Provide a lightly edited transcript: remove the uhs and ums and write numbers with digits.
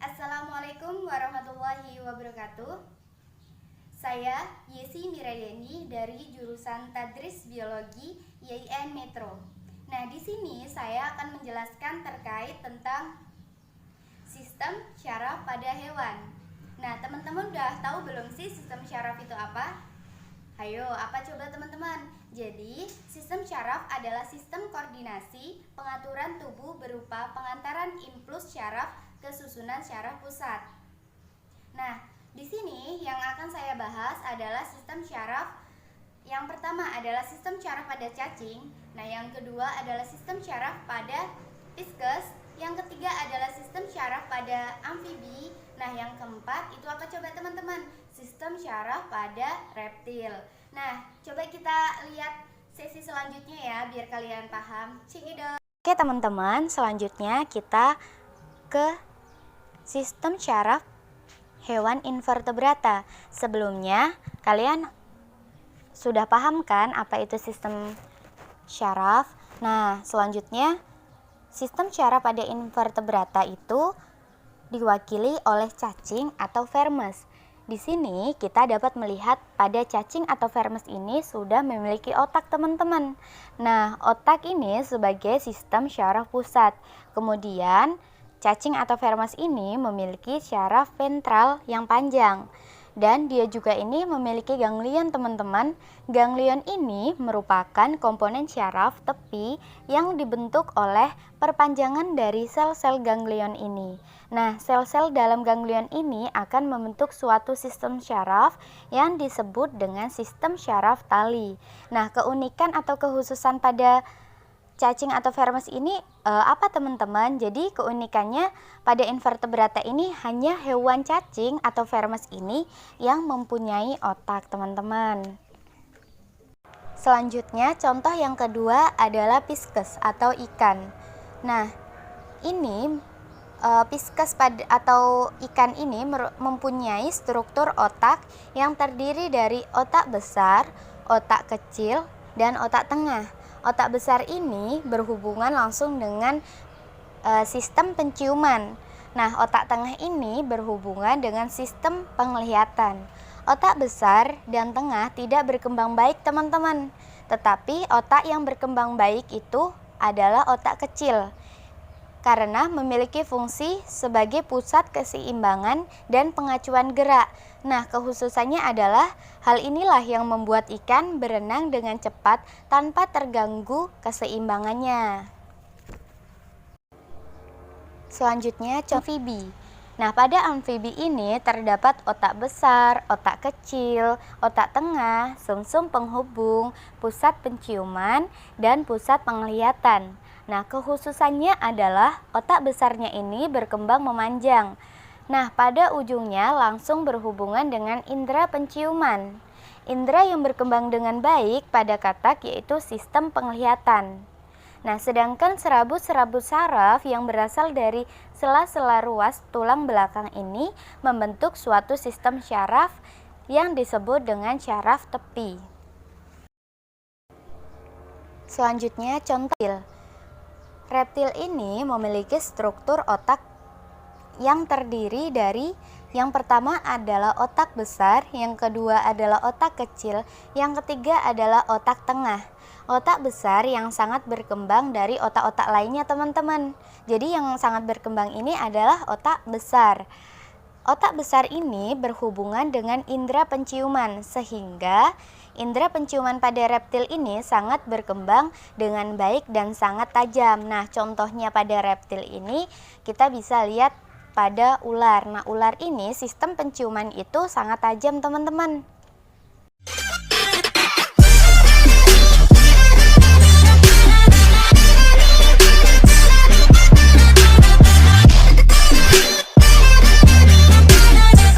Assalamualaikum warahmatullahi wabarakatuh. Saya Yesi Mirayani dari jurusan Tadris Biologi YIN Metro. Nah, di sini saya akan menjelaskan terkait tentang sistem syaraf pada hewan. Nah, teman-teman udah tahu belum sih sistem syaraf itu apa? Ayo, apa coba teman-teman? Jadi, sistem syaraf adalah sistem koordinasi pengaturan tubuh berupa pengantaran impuls syaraf ke susunan syaraf pusat. Nah, di sini yang akan saya bahas adalah sistem syaraf. Yang pertama adalah sistem syaraf pada cacing. Nah, yang kedua adalah sistem syaraf pada pisces. Yang ketiga adalah sistem syaraf pada amfibi. Nah, yang keempat itu apa coba teman-teman? Sistem syaraf pada reptil. Nah, coba kita lihat sesi selanjutnya ya, biar kalian paham. Oke teman-teman, selanjutnya kita ke sistem syaraf hewan invertebrata. Sebelumnya, kalian sudah paham kan apa itu sistem syaraf? Nah, selanjutnya sistem syaraf pada invertebrata itu diwakili oleh cacing atau vermes. Di sini kita dapat melihat pada cacing atau vermes ini sudah memiliki otak teman-teman. Nah, otak ini sebagai sistem syaraf pusat. Kemudian cacing atau vermes ini memiliki syaraf ventral yang panjang. Dan dia juga ini memiliki ganglion teman-teman. Ganglion ini merupakan komponen syaraf tepi yang dibentuk oleh perpanjangan dari sel-sel ganglion ini. Nah, sel-sel dalam ganglion ini akan membentuk suatu sistem syaraf yang disebut dengan sistem syaraf tali. Nah, keunikan atau kekhususan pada cacing atau vermes ini apa teman-teman? Jadi keunikannya pada invertebrata ini hanya hewan cacing atau vermes ini yang mempunyai otak teman-teman. Selanjutnya contoh yang kedua adalah pisces atau ikan. Nah, ini pisces atau ikan ini mempunyai struktur otak yang terdiri dari otak besar, otak kecil, dan otak tengah. Otak besar ini berhubungan langsung dengan sistem penciuman. Nah, otak tengah ini berhubungan dengan sistem penglihatan. Otak besar dan tengah tidak berkembang baik teman-teman. Tetapi otak yang berkembang baik itu adalah otak kecil, karena memiliki fungsi sebagai pusat keseimbangan dan pengacuan gerak. Nah, kekhususannya adalah hal inilah yang membuat ikan berenang dengan cepat tanpa terganggu keseimbangannya. Selanjutnya, amfibi. Nah, pada amfibi ini terdapat otak besar, otak kecil, otak tengah, sumsum penghubung, pusat penciuman, dan pusat penglihatan. Nah, kekhususannya adalah otak besarnya ini berkembang memanjang. Nah, pada ujungnya langsung berhubungan dengan indera penciuman. Indera yang berkembang dengan baik pada katak yaitu sistem penglihatan. Nah, sedangkan serabut-serabut saraf yang berasal dari sela-sela ruas tulang belakang ini membentuk suatu sistem syaraf yang disebut dengan syaraf tepi. Selanjutnya contoh. Reptil ini memiliki struktur otak yang terdiri dari yang pertama adalah otak besar, yang kedua adalah otak kecil, yang ketiga adalah otak tengah. Otak besar yang sangat berkembang dari otak-otak lainnya teman-teman. Jadi yang sangat berkembang ini adalah otak besar. Otak besar ini berhubungan dengan indera penciuman, sehingga indera penciuman pada reptil ini sangat berkembang dengan baik dan sangat tajam. Nah, contohnya pada reptil ini kita bisa lihat pada ular. Nah, ular ini sistem penciuman itu sangat tajam teman-teman.